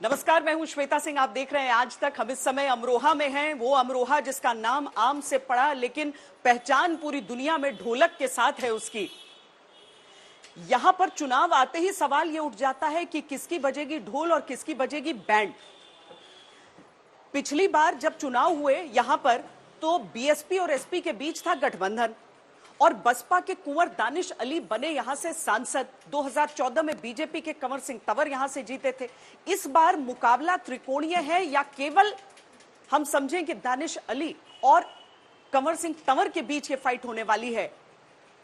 नमस्कार, मैं हूं श्वेता सिंह। आप देख रहे हैं आज तक। हम इस समय अमरोहा में हैं। वो अमरोहा जिसका नाम आम से पड़ा, लेकिन पहचान पूरी दुनिया में ढोलक के साथ है उसकी। यहां पर चुनाव आते ही सवाल ये उठ जाता है कि किसकी बजेगी ढोल और किसकी बजेगी बैंड। पिछली बार जब चुनाव हुए यहां पर, तो बीएसपी और एसपी के बीच था गठबंधन और बसपा के कुंवर दानिश अली बने यहां से सांसद। 2014 में बीजेपी के कंवर सिंह तंवर यहां से जीते थे। इस बार मुकाबला त्रिकोणीय है या केवल हम समझें कि दानिश अली और कंवर सिंह तंवर के बीच ये फाइट होने वाली है?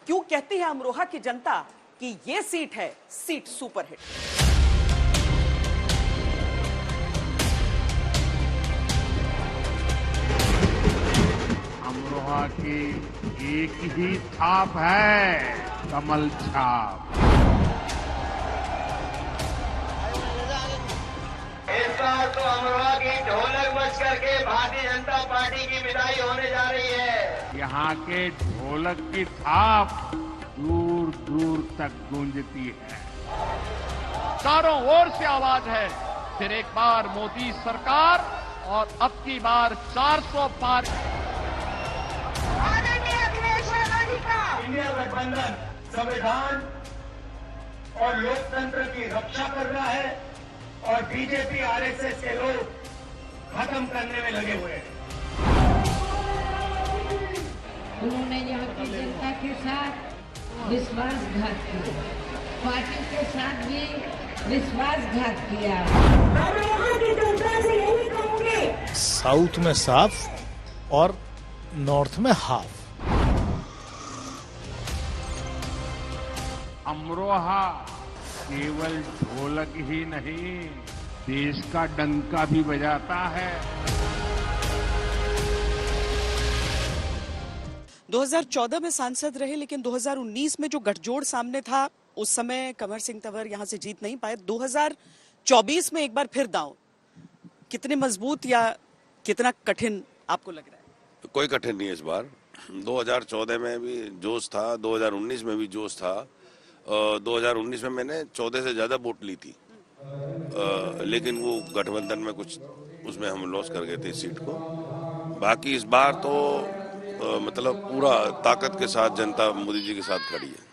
क्यों कहती है अमरोहा की जनता कि ये सीट है सीट सुपरहिट? अमरोहा की एक ही छाप है, कमल छाप। इस बार तो अमरोहा की ढोलक बज करके भारतीय जनता पार्टी की विदाई होने जा रही है। यहाँ के ढोलक की थाप दूर दूर तक गूंजती है। चारों ओर से आवाज है, फिर एक बार मोदी सरकार और अब की बार 400 पार। इंडिया गठबंधन संविधान और लोकतंत्र की रक्षा कर रहा है और बीजेपी आरएसएस के लोग खत्म करने में लगे हुए हैं। उन्होंने यहाँ की जनता के साथ विश्वासघात किया, पार्टी के साथ भी विश्वासघात किया। की जनता से यही कहूंगी, साउथ में साफ और नॉर्थ में हाफ। अमरोहा केवल ढोलक ही नहीं, देश का डंका भी बजाता है। 2014 में सांसद रहे, लेकिन 2019 में जो गठजोड़ सामने था उस समय कंवर सिंह तंवर यहां से जीत नहीं पाए। 2024 में एक बार फिर दांव। कितने मजबूत या कितना कठिन आपको लग रहा है? कोई कठिन नहीं है इस बार। 2014 में भी जोश था, 2019 में भी जोश था। 2019 में मैंने 14 से ज्यादा वोट ली थी, लेकिन वो गठबंधन में कुछ उसमें हम लॉस कर गए थे इस सीट को। बाकी इस बार तो मतलब पूरा ताकत के साथ जनता मोदी जी के साथ खड़ी है।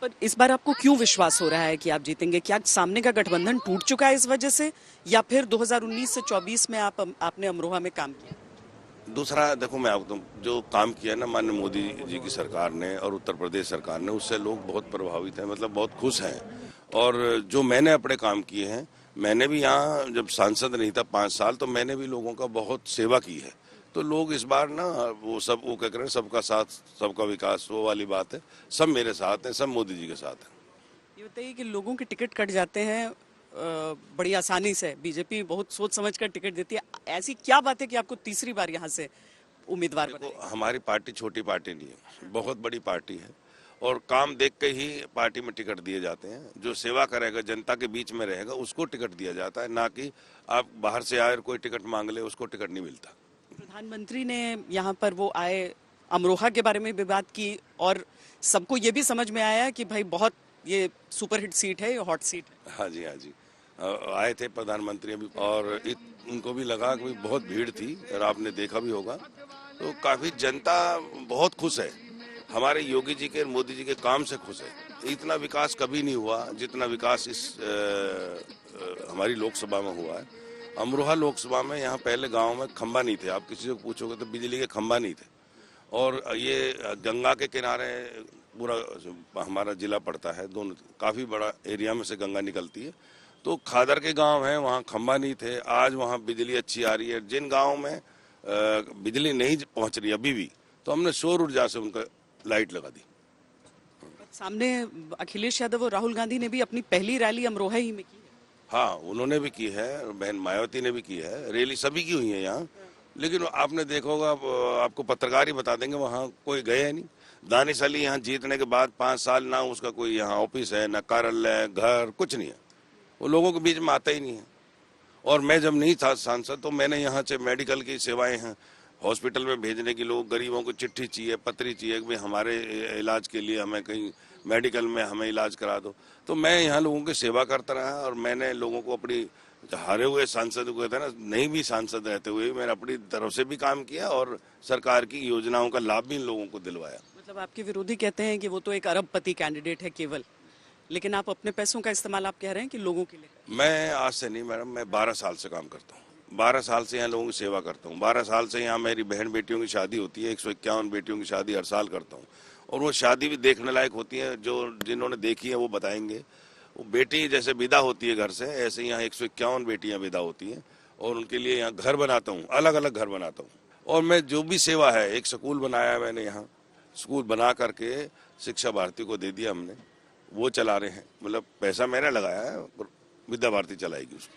पर इस बार आपको क्यों विश्वास हो रहा है कि आप जीतेंगे? क्या सामने का गठबंधन टूट चुका है इस वजह से, या फिर 2019 से 24 में आपने अमरोहा में काम किया? दूसरा देखो, मैं आपको जो काम किया ना माननीय मोदी जी की सरकार ने और उत्तर प्रदेश सरकार ने, उससे लोग बहुत प्रभावित हैं, मतलब बहुत खुश हैं। और जो मैंने अपने काम किए हैं, मैंने भी यहाँ जब सांसद नहीं था 5 साल, तो मैंने भी लोगों का बहुत सेवा की है। तो लोग इस बार ना वो क्या करें, सबका साथ सबका विकास, वो वाली बात है। सब मेरे साथ हैं, सब मोदी जी के साथ हैं। ये बताइए कि लोगों के टिकट कट जाते हैं बड़ी आसानी से, बीजेपी बहुत सोच समझ कर टिकट देती है। ऐसी क्या बात है कि आपको तीसरी बार यहाँ से उम्मीदवार बनाएं? हमारी पार्टी छोटी पार्टी नहीं है, बहुत बड़ी पार्टी है और काम देख के ही पार्टी में टिकट दिए जाते हैं। जो सेवा करेगा, जनता के बीच में रहेगा, उसको टिकट दिया जाता है, ना कि आप बाहर से आए और कोई टिकट मांग ले, उसको टिकट नहीं मिलता। प्रधानमंत्री ने यहाँ पर वो आए, अमरोहा के बारे में भी बात की और सबको ये भी समझ में आया कि भाई बहुत ये सुपरहिट सीट है, ये हॉट सीट है। हाँ जी, हाँ जी, आए थे प्रधानमंत्री अभी, और उनको भी लगा कि बहुत भीड़ थी और आपने देखा भी होगा, तो काफी जनता बहुत खुश है। हमारे योगी जी के, मोदी जी के काम से खुश है। इतना विकास कभी नहीं हुआ जितना विकास इस हमारी लोकसभा में हुआ है। अमरोहा लोकसभा में यहाँ पहले गांव में खंबा नहीं थे, आप किसी से पूछोगे तो बिजली के खंबा नहीं थे। और ये गंगा के किनारे पूरा हमारा जिला पड़ता है, दोनों काफी बड़ा एरिया में से गंगा निकलती है। तो खादर के गांव हैं, वहाँ खंबा नहीं थे, आज वहाँ बिजली अच्छी आ रही है। जिन गाँव में बिजली नहीं पहुँच रही अभी भी, तो हमने सौर ऊर्जा से उनका लाइट लगा दी। सामने अखिलेश यादव और राहुल गांधी ने भी अपनी पहली रैली अमरोहा ही में की है। हाँ, उन्होंने भी की है, बहन मायावती ने भी की है, रैली सभी की हुई है यहाँ। लेकिन आपने देखा होगा, आपको पत्रकार ही बता देंगे, वहाँ कोई गए नहीं। दानिश अली यहाँ जीतने के बाद 5 साल ना उसका कोई यहाँ ऑफिस है, ना कार्यालय, घर, कुछ नहीं है। वो लोगों के बीच में आता ही नहीं है। और मैं जब नहीं था सांसद, तो मैंने यहाँ से मेडिकल की सेवाएं हैं, हॉस्पिटल में भेजने की, लोग गरीबों को चिट्ठी चाहिए, पत्री चाहिए कि हमारे इलाज के लिए हमें कहीं मेडिकल में हमें इलाज करा दो, तो मैं यहाँ लोगों की सेवा करता रहा और मैंने लोगों को अपनी हारे हुए सांसद को कहते हैं ना, नहीं भी सांसद रहते हुए मैंने अपनी तरफ से भी काम किया और सरकार की योजनाओं का लाभ भी इन लोगों को दिलवाया। मतलब आपके विरोधी कहते हैं कि वो तो एक अरबपति कैंडिडेट है केवल, लेकिन आप अपने पैसों का इस्तेमाल आप कह रहे हैं कि लोगों के लिए। मैं आज से नहीं मैडम, मैं 12 साल से काम करता हूँ, 12 साल से यहाँ लोगों की सेवा करता हूँ, 12 साल से यहाँ मेरी बहन बेटियों की शादी होती है, 151 बेटियों की शादी हर साल करता हूँ और वो शादी भी देखने लायक होती है। जो जिन्होंने देखी है वो बताएंगे। वो बेटी जैसे विदा होती है घर से, ऐसे यहाँ 151 बेटियां विदा होती हैं और उनके लिए यहाँ घर बनाता हूँ, अलग अलग घर बनाता हूँ। और मैं जो भी सेवा है, एक स्कूल बनाया मैंने यहाँ, स्कूल बना करके शिक्षा भारती को दे दिया हमने, वो चला रहे हैं। मतलब पैसा मैंने लगाया है, विद्या भारती चलाएगी उसको।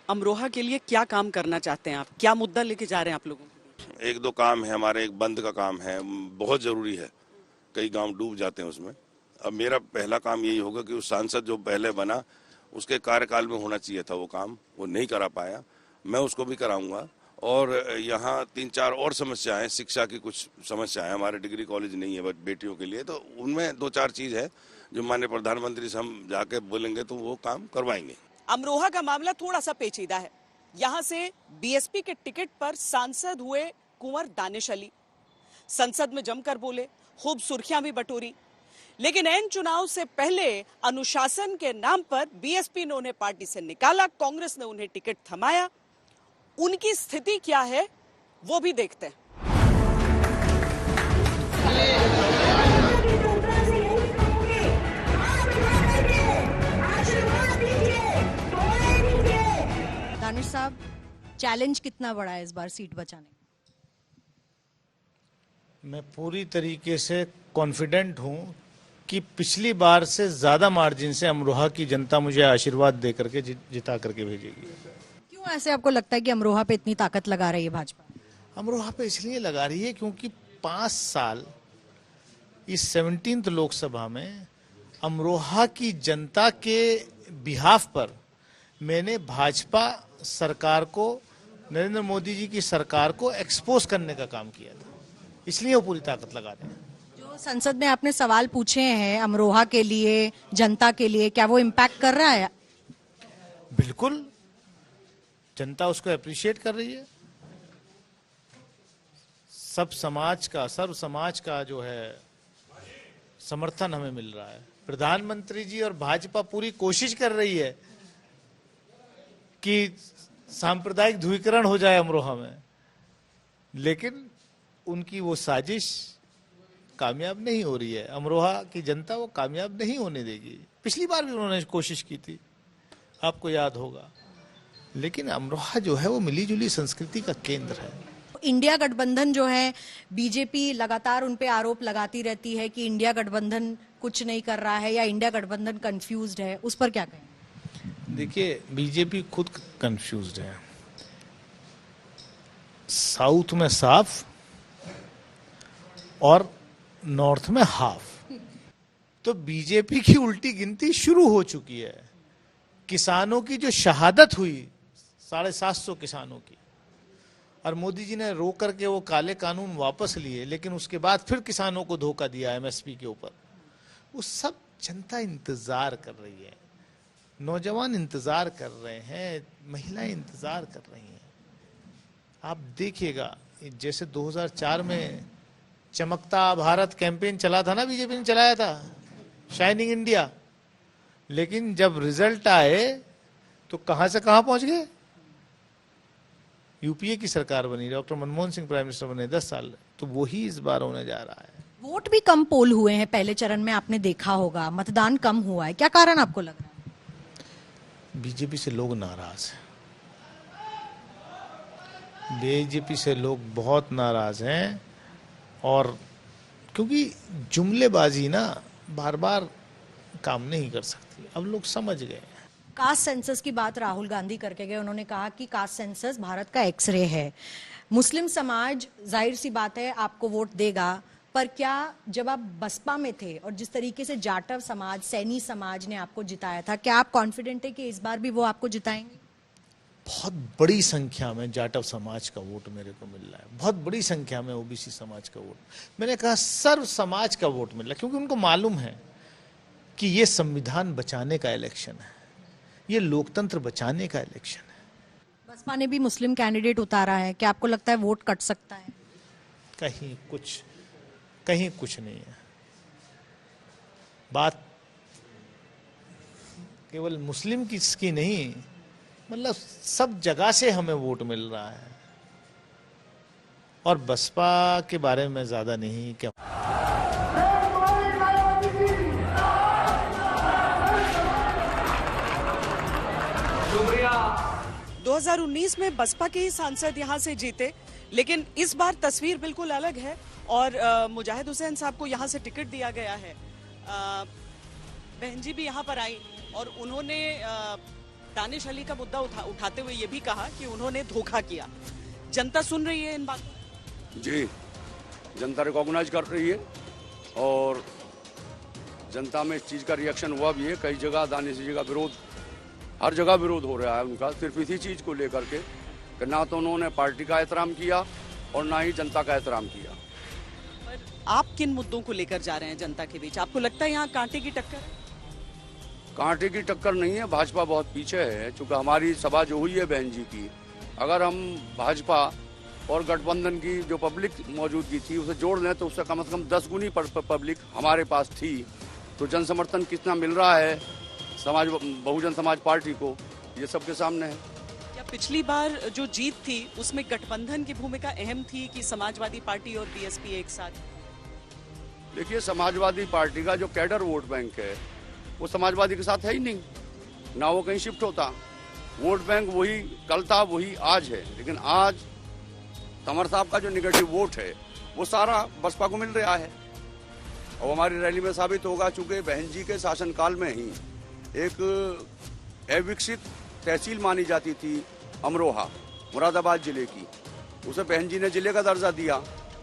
अमरोहा के लिए क्या काम करना चाहते हैं आप, क्या मुद्दा लेके जा रहे हैं आप लोगों को? एक दो काम है हमारे, एक बंद का काम है, बहुत जरूरी है, कई गांव डूब जाते हैं उसमें। अब मेरा पहला काम यही होगा कि उस सांसद जो पहले बना उसके कार्यकाल में होना चाहिए था वो काम, वो नहीं करा पाया, मैं उसको भी कराऊंगा। और यहाँ 3-4 और समस्याएं, शिक्षा की कुछ समस्याएं, हमारे डिग्री कॉलेज नहीं है बेटियों के लिए, तो उनमें 2-4 चीज है जो माननीय प्रधानमंत्री से हम जाके बोलेंगे तो वो काम करवाएंगे। अमरोहा का मामला थोड़ा सा पेचीदा है। यहाँ से बीएसपी के टिकट पर सांसद हुए कुंवर दानिश अली, संसद में जमकर बोले, खूब सुर्खियां भी बटोरी, लेकिन एन चुनाव से पहले अनुशासन के नाम पर बीएसपी ने उन्हें पार्टी से निकाला, कांग्रेस ने उन्हें टिकट थमाया। उनकी स्थिति क्या है वो भी देखते हैं। दानिश साहब, चैलेंज कितना बड़ा है इस बार सीट बचाने का? मैं पूरी तरीके से कॉन्फिडेंट हूं कि पिछली बार से ज्यादा मार्जिन से अमरोहा की जनता मुझे आशीर्वाद दे करके जिता करके भेजेगी। क्यों ऐसे आपको लगता है कि अमरोहा पे इतनी ताकत लगा रही है भाजपा? अमरोहा पे इसलिए लगा रही है क्योंकि 5 साल इस 17th लोकसभा में अमरोहा की जनता के बिहाफ पर मैंने भाजपा सरकार को, नरेंद्र मोदी जी की सरकार को एक्सपोज करने का काम किया था, इसलिए वो पूरी ताकत लगा रहे हैं। जो संसद में आपने सवाल पूछे हैं अमरोहा के लिए, जनता के लिए, क्या वो इम्पैक्ट कर रहा है? बिल्कुल, जनता उसको अप्रिशिएट कर रही है। सर्व समाज का जो है समर्थन हमें मिल रहा है। प्रधानमंत्री जी और भाजपा पूरी कोशिश कर रही है कि सांप्रदायिक ध्रुवीकरण हो जाए अमरोहा में, लेकिन उनकी वो साजिश कामयाब नहीं हो रही है। अमरोहा की जनता वो कामयाब नहीं होने देगी। पिछली बार भी उन्होंने कोशिश की थी, आपको याद होगा, लेकिन अमरोहा जो है वो मिली जुली संस्कृति का केंद्र है। इंडिया गठबंधन जो है, बीजेपी लगातार उन पे आरोप लगाती रहती है कि इंडिया गठबंधन कुछ नहीं कर रहा है या इंडिया गठबंधन कंफ्यूज्ड है, उस पर क्या कहें? देखिए, बीजेपी खुद कंफ्यूज्ड है। साउथ में साफ और नॉर्थ में हाफ, तो बीजेपी की उल्टी गिनती शुरू हो चुकी है। किसानों की जो शहादत हुई 750 किसानों की, और मोदी जी ने रो करके वो काले कानून वापस लिए, लेकिन उसके बाद फिर किसानों को धोखा दिया एमएसपी के ऊपर, वो सब जनता इंतजार कर रही है, नौजवान इंतजार कर रहे हैं, महिलाएं इंतजार कर रही हैं। आप देखिएगा, जैसे 2004 में चमकता भारत कैंपेन चला था ना, बीजेपी ने चलाया था, शाइनिंग इंडिया, लेकिन जब रिजल्ट आए तो कहां से कहां पहुंच गए। यूपीए की सरकार बनी, doctor Manmohan Singh prime minister बने 10 साल, तो वही इस बार होने जा रहा है। वोट भी कम पोल हुए हैं पहले चरण में, आपने देखा होगा, मतदान कम हुआ है, क्या कारण आपको लग रहा है? बीजेपी से लोग नाराज हैं, बीजेपी से लोग बहुत नाराज हैं, और क्योंकि जुमलेबाजी ना बार बार काम नहीं कर सकती, अब लोग समझ गए। कास्ट सेंसस की बात राहुल गांधी करके गए, उन्होंने कहा कि कास्ट सेंसस भारत का एक्सरे है। मुस्लिम समाज जाहिर सी बात है आपको वोट देगा, पर क्या जब आप बसपा में थे और जिस तरीके से जाटव समाज, सैनी समाज ने आपको जिताया था, क्या आप कॉन्फिडेंट है कि इस बार भी वो आपको जिताएंगे? बहुत बड़ी संख्या में जाटव समाज का वोट मेरे को मिल रहा है, बहुत बड़ी संख्या में ओबीसी समाज का वोट। मैंने कहा सर्व समाज का वोट मिल रहा है, क्योंकि उनको मालूम है कि ये संविधान बचाने का इलेक्शन है, ये लोकतंत्र बचाने का इलेक्शन है। बसपा ने भी मुस्लिम कैंडिडेट उतारा है, क्या आपको लगता है वोट कट सकता है? कहीं कुछ नहीं है। बात केवल मुस्लिम की नहीं, मतलब सब जगह से हमें वोट मिल रहा है। और बसपा के बारे में ज्यादा नहीं क्या। 2019 में बसपा के ही सांसद यहां से जीते, लेकिन इस बार तस्वीर बिल्कुल अलग है और मुजाहिद हुसैन साहब को यहां से टिकट दिया गया है। बहन जी भी यहां पर आई और उन्होंने दानिश अली का मुद्दा उठाते हुए ये भी कहा कि उन्होंने धोखा किया। जनता सुन रही है इन बातों? जी, जनता रिकॉग्नाइज कर रही है और जनता में इस चीज का रिएक्शन हुआ भी है। कई जगह दानिश जी का विरोध, हर जगह विरोध हो रहा है उनका, सिर्फ इसी चीज को लेकर के कि ना तो उन्होंने पार्टी का एहतराम किया और ना ही जनता का एहतराम किया। पर आप किन मुद्दों को लेकर जा रहे हैं जनता के बीच? आपको लगता है यहाँ कांटे की टक्कर है? कांटे की टक्कर नहीं है, भाजपा बहुत पीछे है। चूंकि हमारी सभा जो हुई है बहन जी की, अगर हम भाजपा और गठबंधन की जो पब्लिक मौजूदगी थी उसे जोड़ लें तो उससे कम से कम 10 गुनी पब्लिक हमारे पास थी। तो जन समर्थन कितना मिल रहा है बहुजन समाज पार्टी को, ये सबके सामने है। क्या पिछली बार जो जीत थी उसमें गठबंधन की भूमिका अहम थी कि समाजवादी पार्टी और बीएसपी एक साथ? देखिए, समाजवादी पार्टी का जो कैडर वोट बैंक है वो समाजवादी के साथ है ही नहीं, ना वो कहीं शिफ्ट होता। वोट बैंक वही कल था वही आज है, लेकिन आज तंवर साहब का जो निगेटिव वोट है वो सारा बसपा को मिल रहा है और हमारी रैली में साबित होगा। चूंकि बहन जी के शासनकाल में ही एक अविकसित तहसील मानी जाती थी अमरोहा, मुरादाबाद जिले की, उसे बहन जी ने जिले का दर्जा दिया,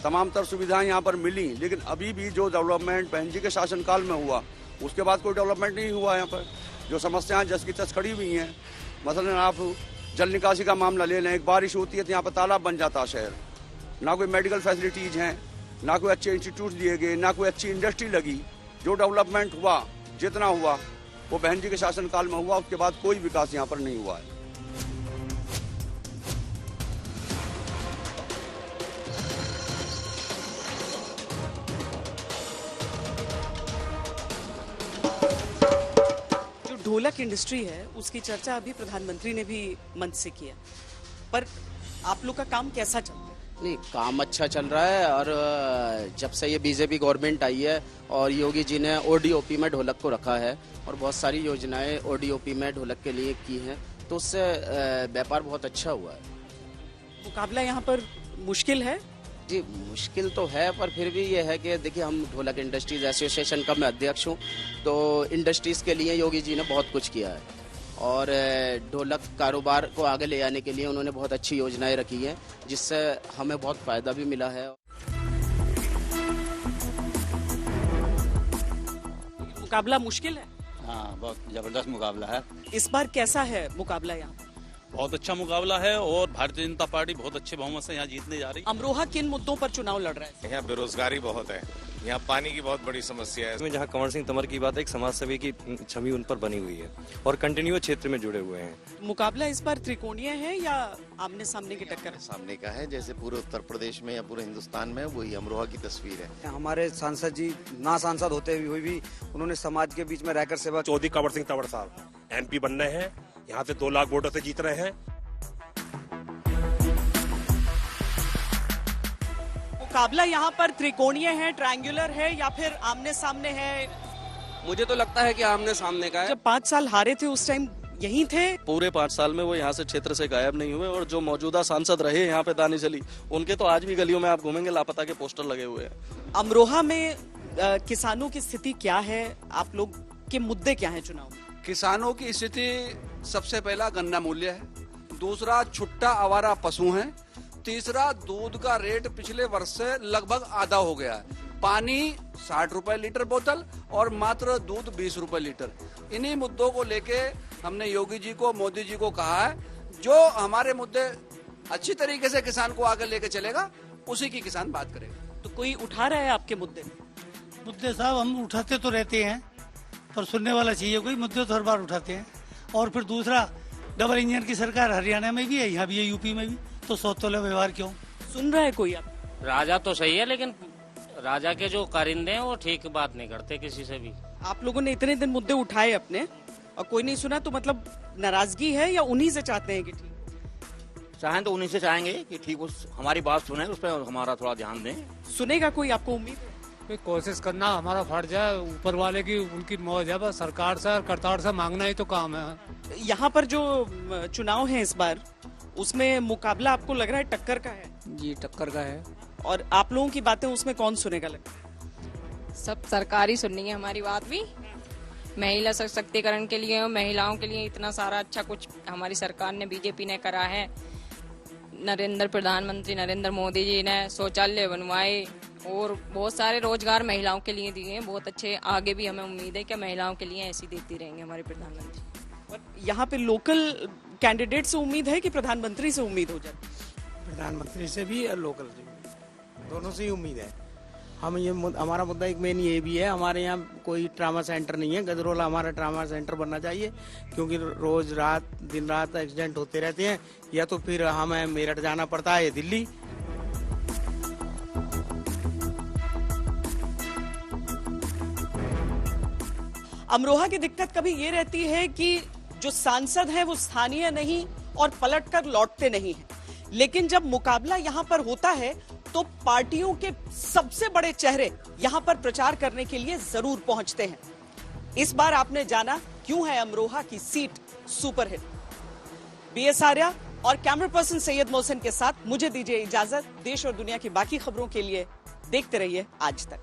तमाम तर सुविधाएं यहाँ पर मिली। लेकिन अभी भी जो डेवलपमेंट बहन जी के शासनकाल में हुआ उसके बाद कोई डेवलपमेंट नहीं हुआ। यहाँ पर जो समस्याएं जस की तस खड़ी हुई हैं, मसलन आप जल निकासी का मामला ले लें, एक बारिश होती है तो यहाँ पर तालाब बन जाता है शहर, ना कोई मेडिकल फैसिलिटीज हैं, ना कोई अच्छे इंस्टीट्यूट दिए गए, ना कोई अच्छी इंडस्ट्री लगी। जो डेवलपमेंट हुआ, जितना हुआ वो बहन जी के शासनकाल में हुआ, उसके बाद कोई विकास यहाँ पर नहीं हुआ है। जो ढोलक इंडस्ट्री है उसकी चर्चा अभी प्रधानमंत्री ने भी मंच से किया, पर आप लोग का काम कैसा चल रहा है? नहीं, काम अच्छा चल रहा है और जब से ये बीजेपी गवर्नमेंट आई है और योगी जी ने ओडीओपी में ढोलक को रखा है और बहुत सारी योजनाएं ओडीओपी में ढोलक के लिए की हैं, तो उससे व्यापार बहुत अच्छा हुआ है। मुकाबला यहाँ पर मुश्किल है? जी, मुश्किल तो है, पर फिर भी ये है कि देखिए, हम ढोलक इंडस्ट्रीज एसोसिएशन का मैं अध्यक्ष हूँ, तो इंडस्ट्रीज के लिए योगी जी ने बहुत कुछ किया है और ढोलक कारोबार को आगे ले जाने के लिए उन्होंने बहुत अच्छी योजनाएं रखी हैं, जिससे हमें बहुत फायदा भी मिला है। मुकाबला मुश्किल है? हाँ, बहुत जबरदस्त मुकाबला है। इस बार कैसा है मुकाबला यहाँ? बहुत अच्छा मुकाबला है और भारतीय जनता पार्टी बहुत अच्छे बहुमत से यहाँ जीतने जा रही है। अमरोहा किन मुद्दों पर चुनाव लड़ रहा है? यहाँ बेरोजगारी बहुत है, यहाँ पानी की बहुत बड़ी समस्या है। इसमें जहाँ कंवर सिंह तंवर की बात है, एक समाज सेवी की छवि उन पर बनी हुई है और कंटिन्यू क्षेत्र में जुड़े हुए हैं। मुकाबला इस बार त्रिकोणीय है या आमने सामने की टक्कर है? सामने का है, जैसे पूरे उत्तर प्रदेश में या पूरे हिंदुस्तान में वही अमरोहा की तस्वीर है। हमारे सांसद जी ना सांसद होते हुए भी उन्होंने समाज के बीच में रहकर सेवा। चौधरी कंवर सिंह तंवर साहब एमपी बनने हैं, यहाँ से 2 लाख वोटों से जीत रहे हैं। मुकाबला यहाँ पर त्रिकोणीय है, ट्रायंगुलर है या फिर आमने सामने है? मुझे तो लगता है कि आमने सामने का है। जब 5 साल हारे थे उस टाइम यहीं थे? पूरे 5 साल में वो यहाँ से क्षेत्र से गायब नहीं हुए और जो मौजूदा सांसद रहे यहाँ पे दानिश अली, उनके तो आज भी गलियों में आप घूमेंगे लापता के पोस्टर लगे हुए हैं। अमरोहा में किसानों की स्थिति क्या है? आप लोग के मुद्दे क्या है चुनाव में? किसानों की स्थिति सबसे पहला गन्ना मूल्य है, दूसरा छुट्टा आवारा पशु हैं, तीसरा दूध का रेट पिछले वर्ष से लगभग आधा हो गया है। पानी 60 रुपए लीटर बोतल और मात्र दूध 20 रुपए लीटर। इन्हीं मुद्दों को लेके हमने योगी जी को, मोदी जी को कहा है, जो हमारे मुद्दे अच्छी तरीके से किसान को आगे लेके चलेगा उसी की किसान बात करेगा। तो कोई उठा रहा है आपके मुद्दे? मुद्दे साहब हम उठाते तो रहते हैं, पर सुनने वाला चाहिए कोई। मुद्दे तो हर बार उठाते हैं। और फिर दूसरा, डबल इंजन की सरकार हरियाणा में भी है, यहाँ भी है, यूपी में भी, तो सौतोला व्यवहार क्यों? सुन रहा है कोई आप? राजा तो सही है, लेकिन राजा के जो कारिंदे हैं वो ठीक बात नहीं करते किसी से भी। आप लोगों ने इतने दिन मुद्दे उठाए अपने और कोई नहीं सुना, तो मतलब नाराजगी है या उन्हीं से चाहते हैं कि ठीक? चाहें तो उन्हीं से चाहेंगे कि ठीक हमारी बात सुने, उस पर हमारा थोड़ा ध्यान दें। सुनेगा कोई, आपको उम्मीद है? कोशिश करना हमारा फर्ज है, ऊपर वाले की उनकी मौज है, बस सरकार से और करतार से मांगना ही तो काम है। यहाँ पर जो चुनाव है इस बार, उसमें मुकाबला आपको लग रहा है टक्कर का है? जी टक्कर का है। और आप लोगों की बातें उसमें कौन सुनेगा लगता है? सब सरकार ही सुननी है हमारी बात भी। महिला सशक्तिकरण के लिए और महिलाओं के लिए इतना सारा अच्छा कुछ हमारी सरकार ने, बीजेपी ने करा है। प्रधानमंत्री नरेंद्र मोदी जी ने शौचालय बनवाए और बहुत सारे रोजगार महिलाओं के लिए दिए हैं, बहुत अच्छे। आगे भी हमें उम्मीद है कि महिलाओं के लिए ऐसी देती रहेंगे हमारे प्रधानमंत्री। और यहाँ पे लोकल कैंडिडेट से उम्मीद है कि प्रधानमंत्री से उम्मीद हो जाए? प्रधानमंत्री से भी और लोकल से भी, दोनों से ही उम्मीद है। हम ये हमारा मुद्दा एक मेन ये भी है, हमारे यहाँ कोई ट्रामा सेंटर नहीं है। गजरोला हमारा ट्रामा सेंटर बनना चाहिए, क्योंकि रोज रात दिन रात एक्सीडेंट होते रहते हैं, या तो फिर हमें मेरठ जाना पड़ता है, दिल्ली। अमरोहा की दिक्कत कभी ये रहती है कि जो सांसद हैं वो स्थानीय नहीं और पलटकर लौटते नहीं हैं, लेकिन जब मुकाबला यहां पर होता है तो पार्टियों के सबसे बड़े चेहरे यहां पर प्रचार करने के लिए जरूर पहुंचते हैं। इस बार आपने जाना क्यों है अमरोहा की सीट सुपरहिट। बीएस आर्या और कैमरा पर्सन सैयद मोहसिन के साथ मुझे दीजिए इजाजत। देश और दुनिया की बाकी खबरों के लिए देखते रहिए आज तक।